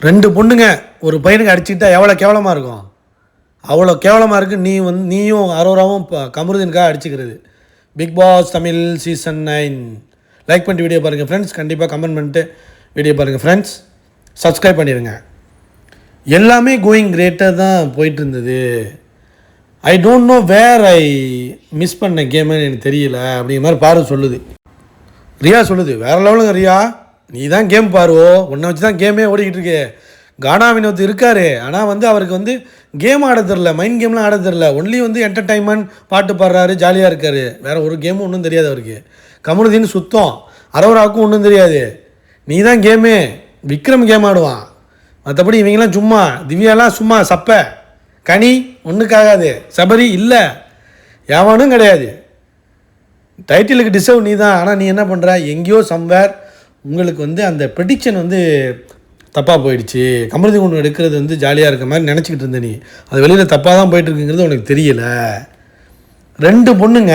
2 பொண்ணுங்க ஒரு பையனுக்கு அடிச்சுக்கிட்டா எவ்வளோ கேவலமாக இருக்கும். அவ்வளோ கேவலமாக இருக்குது. நீயும் அரோராவும் கமருதீனுக்காக அடிச்சுக்கிறது. Bigg Boss Tamil season 9 like பண்ணிட்டு வீடியோ பாருங்கள் ஃப்ரெண்ட்ஸ். கண்டிப்பாக கமெண்ட் பண்ணிட்டு வீடியோ பாருங்கள் ஃப்ரெண்ட்ஸ். சப்ஸ்கிரைப் பண்ணிடுங்க. எல்லாமே கோயிங் கிரேட்டாக தான் போயிட்டு இருந்தது. I don't know where I miss பண்ண கேமுன்னு எனக்கு தெரியல அப்படிங்கிற மாதிரி பாரு சொல்லுது. ரியா சொல்லுது, வேறு லெவலுங்க ரியா, நீ தான் கேம் பாருவோ, உன்னை வச்சு தான் கேமே ஓடிக்கிட்டு இருக்கு. கானா வினோத் இருக்கார், ஆனால் அவருக்கு கேம் ஆட தெரில, மைண்ட் கேம்லாம் ஆட தெரில. ஒன்லி என்டர்டைன்மெண்ட், பாட்டு பாடுறாரு, ஜாலியாக இருக்கார். வேறு ஒரு கேமும் ஒன்றும் தெரியாது அவருக்கு. கமருதீன் சுத்தம், அரோராவுக்கும் ஒன்றும் தெரியாது. நீ தான் கேமு. விக்ரம் கேம் ஆடுவான், மற்றபடி இவங்கெல்லாம் சும்மா. திவ்யாலாம் சும்மா சப்பை கனி, ஒன்றுக்காகாது. சபரி இல்லை, எவனும் கிடையாது. டைட்டிலுக்கு டிசர்வ் நீ தான். ஆனால் நீ என்ன பண்ணுற, எங்கேயோ சம்வேர் உங்களுக்கு அந்த ப்ரெடிக்ஷன் தப்பாக போயிடுச்சு. கமருதீன் ஒன்று எடுக்கிறது ஜாலியாக இருக்க மாதிரி நினச்சிக்கிட்டு இருந்த நீ, அது வெளியில் தப்பாக தான் போயிட்டுருக்குங்கிறது உனக்கு தெரியல. 2 பொண்ணுங்க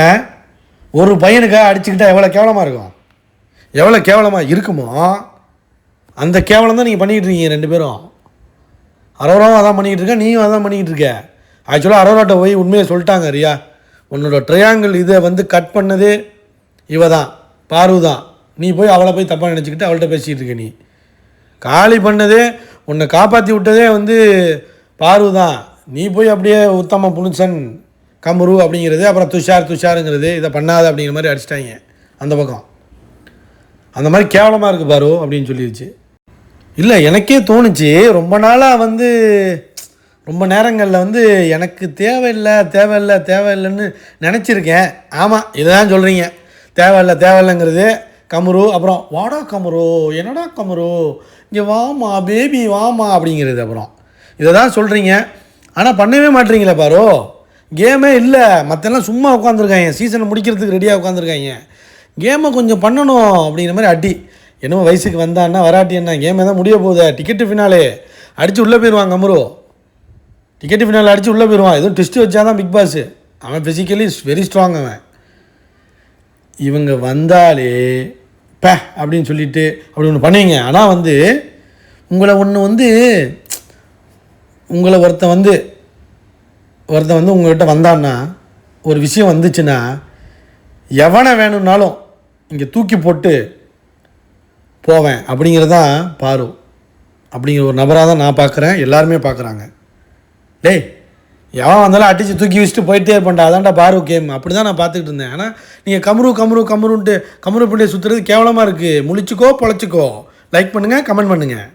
ஒரு பையனுக்காக அடிச்சுக்கிட்டா எவ்வளோ கேவலமாக இருக்கும், எவ்வளோ கேவலமாக இருக்குமோ அந்த கேவலம் தான் நீங்கள் பண்ணிக்கிட்டு இருக்கீங்க 2 பேரும். அரோராவும் அதான் பண்ணிக்கிட்டு இருக்க, நீயும் அதான் பண்ணிக்கிட்டு இருக்க. ஆக்சுவலாக அரோராட்ட போய் உண்மையை சொல்லிட்டாங்க, ரியா உன்னோட ட்ரையாங்கிள் இதை கட் பண்ணதே இவ தான், பாரு தான். நீ போய் அவளை போய் தப்பாக நினச்சிக்கிட்டு அவள்கிட்ட பேசிக்கிட்டு இருக்க. நீ காலி பண்ணதே, உன்னை காப்பாற்றி விட்டதே பாரு தான். நீ போய் அப்படியே உத்தம புனிசன் கமரு அப்படிங்கிறது, அப்புறம் துஷாருங்கிறது, இதை பண்ணாத அப்படிங்கிற மாதிரி அடிச்சிட்டாங்க அந்த பக்கம். அந்த மாதிரி கேவலமாக இருக்குது பாரு அப்படின்னு சொல்லிடுச்சு. இல்லை, எனக்கே தோணுச்சு ரொம்ப நாளாக ரொம்ப நேரங்களில் எனக்கு தேவையில்லைன்னு நினச்சிருக்கேன். ஆமாம், இதை தான் சொல்கிறீங்க. தேவையில்லைங்கிறது கமரு. அப்புறம் வாடா கமரு, என்னடா கமரு, இங்கே வாமா பேபி வாமா அப்படிங்கிறது. அப்புறம் இதை தான் சொல்கிறீங்க, ஆனால் பண்ணவே மாட்டீங்களே பாரு. கேமே இல்லை, மற்றெல்லாம் சும்மா உட்காந்துருக்காங்க, சீசனை முடிக்கிறதுக்கு ரெடியாக உட்காந்துருக்காங்க. கேமை கொஞ்சம் பண்ணணும் அப்படிங்கிற மாதிரி அடி. என்னமோ வயசுக்கு வந்தான்னா வராட்டி என்ன, கேமே தான் முடிய போகுது. டிக்கெட்டு ஃபினாலே அடித்து உள்ளே போயிடுவான் கமரு. டிக்கெட்டு ஃபினாலே அடித்து உள்ளே போயிடுவான். எதுவும் டெஸ்ட்டு வச்சா தான் பிக் பாஸ். அவன் ஃபிசிக்கலி வெரி ஸ்ட்ராங். அவன் இவங்க வந்தாலே அப்படின்னு சொல்லிட்டு அப்படி ஒன்று பண்ணுவீங்க. ஆனால் உங்களை உங்களை ஒருத்தன் உங்கள்கிட்ட வந்தான்னா, ஒரு விஷயம் வந்துச்சுன்னா எவனை வேணும்னாலும் இங்கே தூக்கி போட்டு போவேன் அப்படிங்கிறதான் பாரு. அப்படிங்கிற ஒரு நபராக தான் நான் பார்க்குறேன், எல்லாருமே பார்க்குறாங்க. டேய், எவன் வந்தாலும் அடித்து தூக்கி வச்சுட்டு போயிட்டே இருப்பேன்டா, அதான்டா பாரு கேம். அப்படி தான் நான் பார்த்துக்கிட்டு இருந்தேன். ஆனால் நீங்கள் கமருன்ட்டு கமரு பிள்ளையை சுற்றுறது கேவலமாக இருக்குது. முழிச்சிக்கோ பொழைச்சிக்கோ. லைக் பண்ணுங்கள், கமெண்ட் பண்ணுங்கள்.